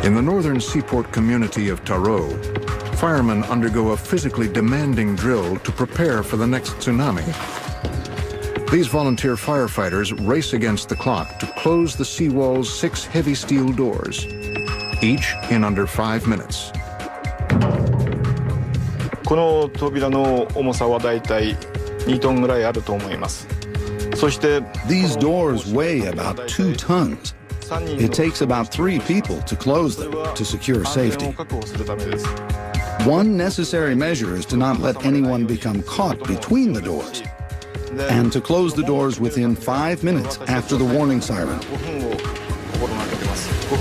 In the northern seaport community of Taro, firemen undergo a physically demanding drill to prepare for the next tsunami. These volunteer firefighters race against the clock to close the seawall's 6 heavy steel doors, each in under 5 minutes. この扉の重さはだいたい2トンぐらいあると思います。そして These doors weigh about 2 tons. It takes about 3 people to close them to secure safety. One necessary measure is to not let anyone become caught between the doors, and to close the doors within 5 minutes after the warning siren.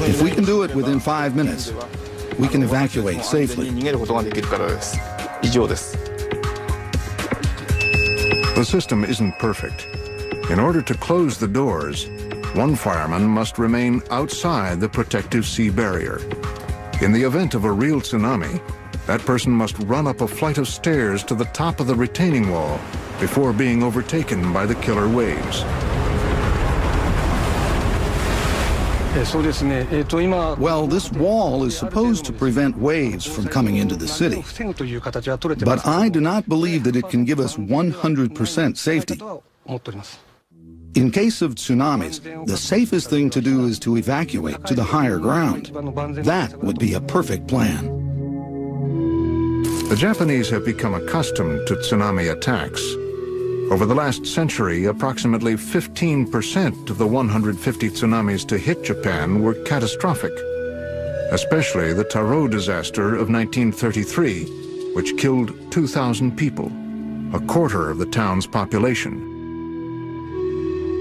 If we can do it within 5 minutes, we can evacuate safely. The system isn't perfect. In order to close the doors, one fireman must remain outside the protective sea barrier. In the event of a real tsunami, that person must run up a flight of stairs to the top of the retaining wall before being overtaken by the killer waves. Well, this wall is supposed to prevent waves from coming into the city, but I do not believe that it can give us 100% safety. In case of tsunamis, the safest thing to do is to evacuate to the higher ground. That would be a perfect plan. The Japanese have become accustomed to tsunami attacks. Over the last century, approximately 15% of the 150 tsunamis to hit Japan were catastrophic, especially the Taro disaster of 1933, which killed 2,000 people, a quarter of the town's population.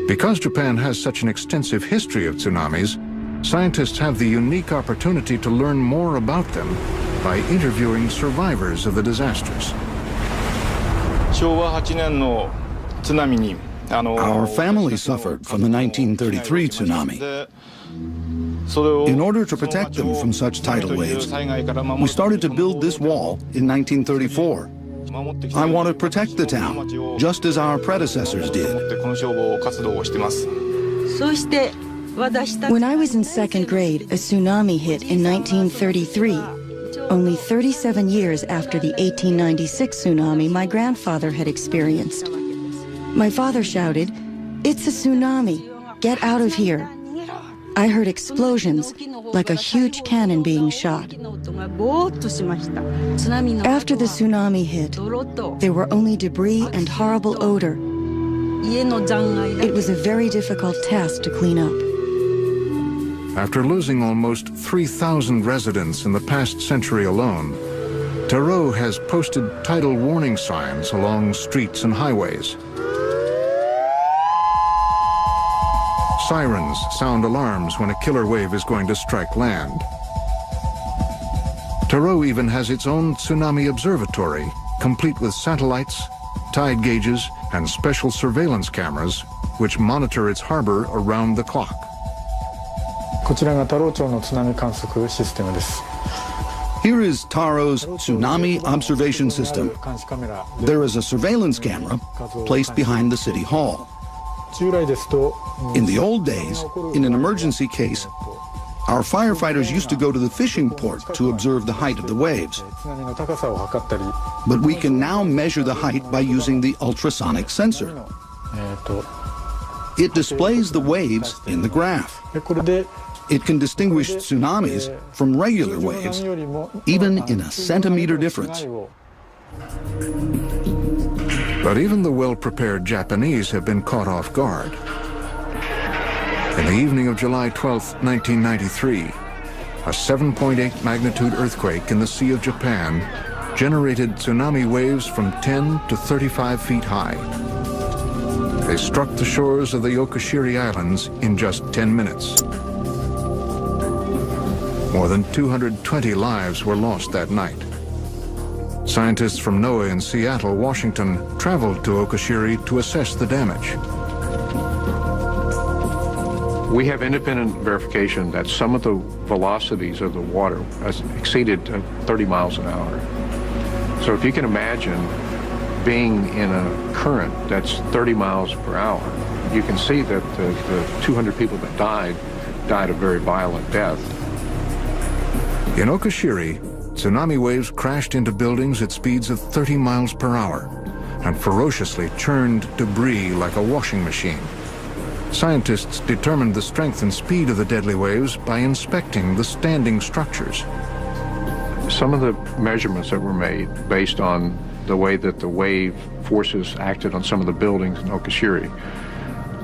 Because Japan has such an extensive history of tsunamis, scientists have the unique opportunity to learn more about them by interviewing survivors of the disasters. Our family suffered from the 1933 tsunami. In order to protect them from such tidal waves, we started to build this wall in 1934. I want to protect the town, just as our predecessors did. When I was in 2nd grade, a tsunami hit in 1933. Only 37 years after the 1896 tsunami my grandfather had experienced. My father shouted, "It's a tsunami! Get out of here!" I heard explosions, like a huge cannon being shot. After the tsunami hit, there were only debris and horrible odor. It was a very difficult task to clean up. After losing almost 3,000 residents in the past century alone, Taro has posted tidal warning signs along streets and highways. Sirens sound alarms when a killer wave is going to strike land. Taro even has its own tsunami observatory, complete with satellites, tide gauges, and special surveillance cameras, which monitor its harbor around the clock. Here is Taro's tsunami observation system. There is a surveillance camera placed behind the city hall. In the old days, in an emergency case, our firefighters used to go to the fishing port to observe the height of the waves. But we can now measure the height by using the ultrasonic sensor. It displays the waves in the graph. It can distinguish tsunamis from regular waves, even in a centimeter difference. But even the well-prepared Japanese have been caught off guard. In the evening of July 12, 1993, a 7.8 magnitude earthquake in the Sea of Japan generated tsunami waves from 10 to 35 feet high. They struck the shores of the Okushiri Islands in just 10 minutes. More than 220 lives were lost that night. Scientists from NOAA in Seattle, Washington, traveled to Okushiri to assess the damage. We have independent verification that some of the velocities of the water has exceeded 30 miles an hour. So if you can imagine being in a current that's 30 miles per hour, you can see that the 200 people that died a very violent death. In Okashiri, tsunami waves crashed into buildings at speeds of 30 miles per hour and ferociously churned debris like a washing machine. Scientists determined the strength and speed of the deadly waves by inspecting the standing structures. Some of the measurements that were made based on the way that the wave forces acted on some of the buildings in Okashiri,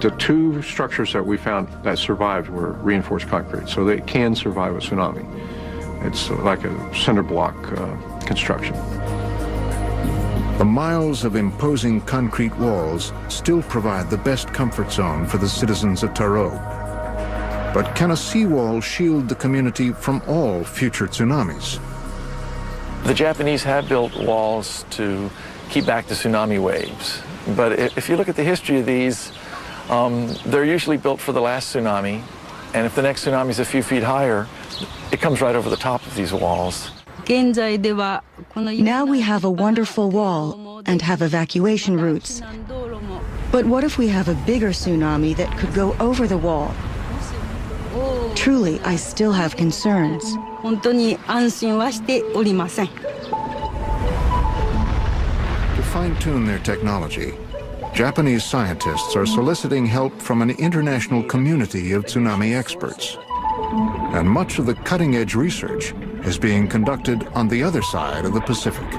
the two structures that we found that survived were reinforced concrete, so they can survive a tsunami. It's like a cinder block construction. The miles of imposing concrete walls still provide the best comfort zone for the citizens of Taro. But can a seawall shield the community from all future tsunamis? The Japanese have built walls to keep back the tsunami waves. But if you look at the history of these, they're usually built for the last tsunami. And if the next tsunami is a few feet higher, it comes right over the top of these walls. Now we have a wonderful wall and have evacuation routes. But what if we have a bigger tsunami that could go over the wall? Truly, I still have concerns. To fine-tune their technology, Japanese scientists are soliciting help from an international community of tsunami experts. And much of the cutting-edge research is being conducted on the other side of the Pacific.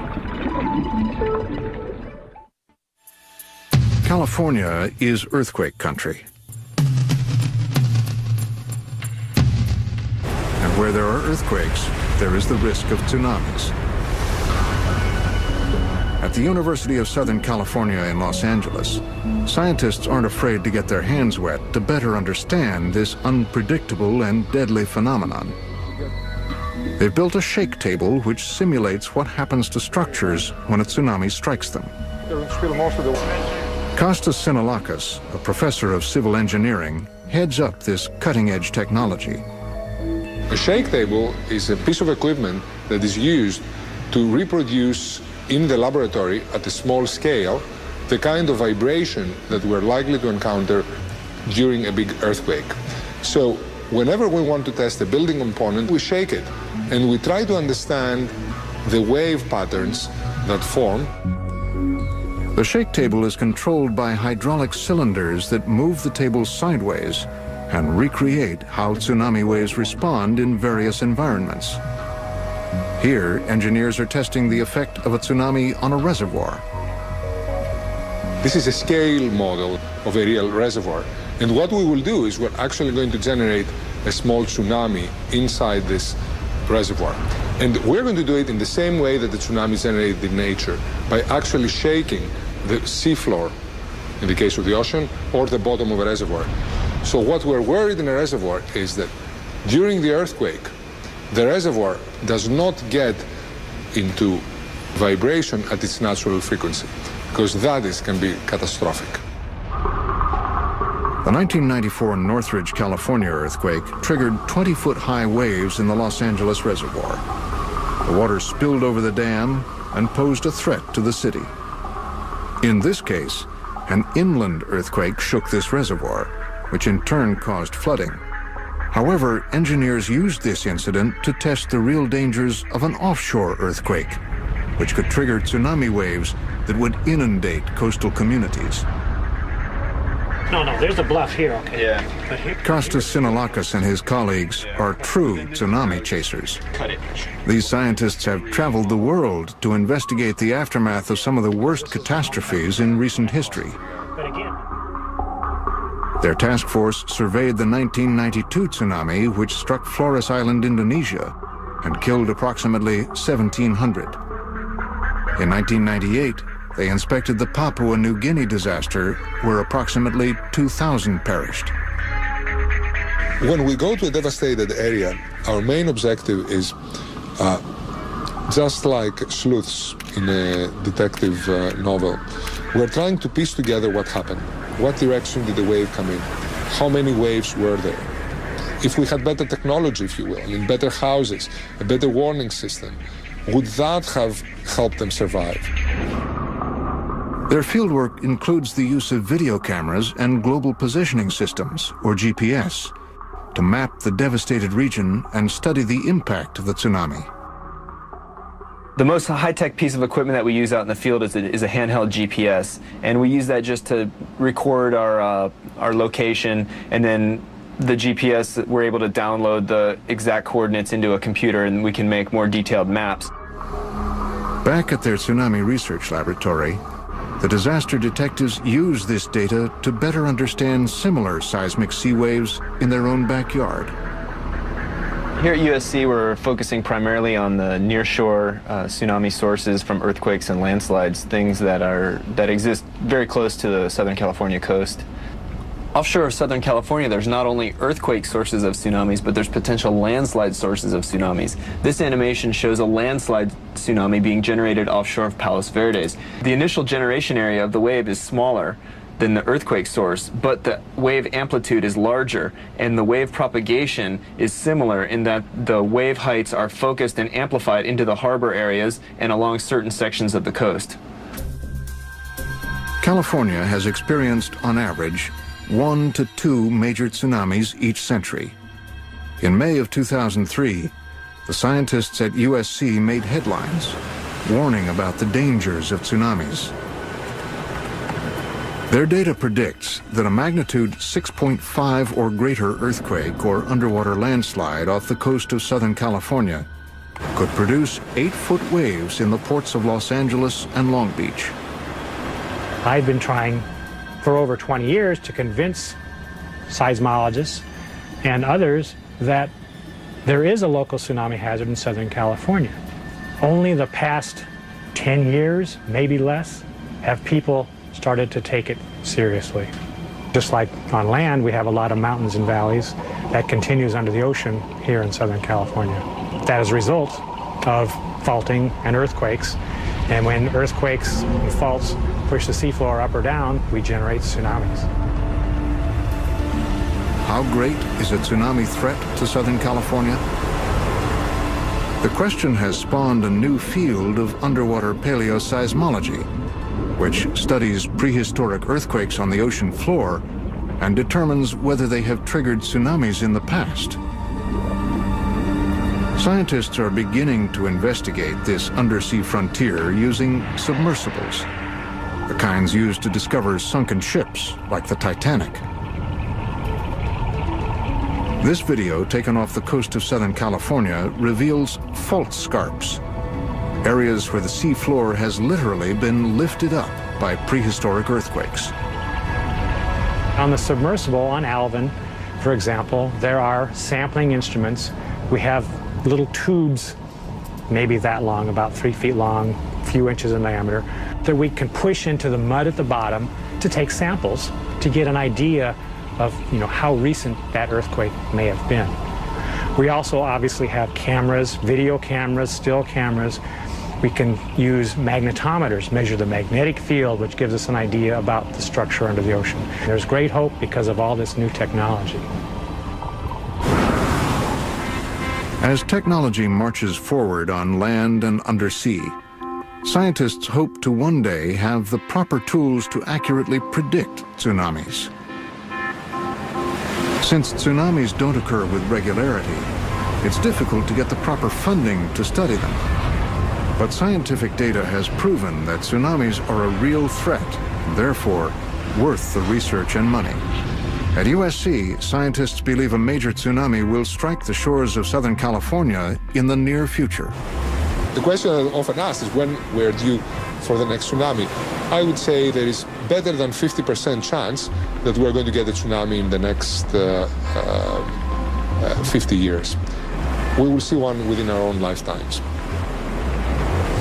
California is earthquake country. And where there are earthquakes, there is the risk of tsunamis. At the University of Southern California in Los Angeles, scientists aren't afraid to get their hands wet to better understand this unpredictable and deadly phenomenon. They've built a shake table which simulates what happens to structures when a tsunami strikes them. Kostas Sinolakis, a professor of civil engineering, heads up this cutting-edge technology. A shake table is a piece of equipment that is used to reproduce in the laboratory at a small scale the kind of vibration that we're likely to encounter during a big earthquake. So whenever we want to test a building component, we shake it and we try to understand the wave patterns that form. The shake table is controlled by hydraulic cylinders that move the table sideways and recreate how tsunami waves respond in various environments. Here, engineers are testing the effect of a tsunami on a reservoir. This is a scale model of a real reservoir. And what we will do is we're actually going to generate a small tsunami inside this reservoir. And we're going to do it in the same way that the tsunami is generated in nature, by actually shaking the seafloor, in the case of the ocean, or the bottom of a reservoir. So what we're worried in a reservoir is that during the earthquake, the reservoir does not get into vibration at its natural frequency, because that can be catastrophic. The 1994 Northridge, California earthquake triggered 20-foot-high waves in the Los Angeles reservoir. The water spilled over the dam and posed a threat to the city. In this case, an inland earthquake shook this reservoir, which in turn caused flooding. However, engineers used this incident to test the real dangers of an offshore earthquake, which could trigger tsunami waves that would inundate coastal communities. No, there's a bluff here, okay. Yeah. But here, Kostas Sinolakis and his colleagues are true tsunami chasers. Cut it. These scientists have traveled the world to investigate the aftermath of some of the worst catastrophes in recent history. but again, Their task force surveyed the 1992 tsunami, which struck Flores Island, Indonesia, and killed approximately 1,700. In 1998, they inspected the Papua New Guinea disaster, where approximately 2,000 perished. When we go to a devastated area, our main objective is just like sleuths in a detective novel. We're trying to piece together what happened. What direction did the wave come in? How many waves were there? If we had better technology, if you will, in better houses, a better warning system, would that have helped them survive? Their fieldwork includes the use of video cameras and global positioning systems, or GPS, to map the devastated region and study the impact of the tsunami. The most high-tech piece of equipment that we use out in the field is a handheld GPS, and we use that just to record our location, and then the GPS, we're able to download the exact coordinates into a computer, and we can make more detailed maps. Back at their tsunami research laboratory, the disaster detectives use this data to better understand similar seismic sea waves in their own backyard. Here at USC, we're focusing primarily on the nearshore tsunami sources from earthquakes and landslides, things that exist very close to the Southern California coast. Offshore of Southern California, there's not only earthquake sources of tsunamis, but there's potential landslide sources of tsunamis. This animation shows a landslide tsunami being generated offshore of Palos Verdes. The initial generation area of the wave is smaller than the earthquake source, but the wave amplitude is larger, and the wave propagation is similar in that the wave heights are focused and amplified into the harbor areas and along certain sections of the coast. California has experienced, on average, 1 to 2 major tsunamis each century. In May of 2003, the scientists at USC made headlines warning about the dangers of tsunamis. Their data predicts that a magnitude 6.5 or greater earthquake or underwater landslide off the coast of Southern California could produce 8-foot waves in the ports of Los Angeles and Long Beach. I've been trying for over 20 years to convince seismologists and others that there is a local tsunami hazard in Southern California. Only the past 10 years, maybe less, have people started to take it seriously. Just like on land, we have a lot of mountains and valleys. That continues under the ocean here in Southern California. That is a result of faulting and earthquakes. And when earthquakes and faults push the seafloor up or down, we generate tsunamis. How great is a tsunami threat to Southern California? The question has spawned a new field of underwater paleoseismology, which studies prehistoric earthquakes on the ocean floor and determines whether they have triggered tsunamis in the past. Scientists are beginning to investigate this undersea frontier using submersibles, the kinds used to discover sunken ships like the Titanic. This video, taken off the coast of Southern California, reveals fault scarps, areas where the seafloor has literally been lifted up by prehistoric earthquakes. On the submersible on Alvin, for example, there are sampling instruments. We have little tubes, maybe that long, about 3 feet long, a few inches in diameter, that we can push into the mud at the bottom to take samples to get an idea of how recent that earthquake may have been. We also obviously have cameras, video cameras, still cameras. We can use magnetometers, measure the magnetic field, which gives us an idea about the structure under the ocean. There's great hope because of all this new technology. As technology marches forward on land and undersea, scientists hope to one day have the proper tools to accurately predict tsunamis. Since tsunamis don't occur with regularity, it's difficult to get the proper funding to study them. But scientific data has proven that tsunamis are a real threat, and therefore worth the research and money. At USC, scientists believe a major tsunami will strike the shores of Southern California in the near future. The question I often asked is when we're due for the next tsunami. I would say there is better than 50% chance that we're going to get a tsunami in the next 50 years. We will see one within our own lifetimes.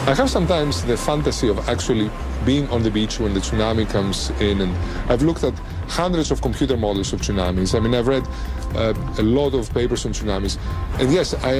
I have sometimes the fantasy of actually being on the beach when the tsunami comes in, and I've looked at hundreds of computer models of tsunamis. I mean, I've read a lot of papers on tsunamis, and yes, I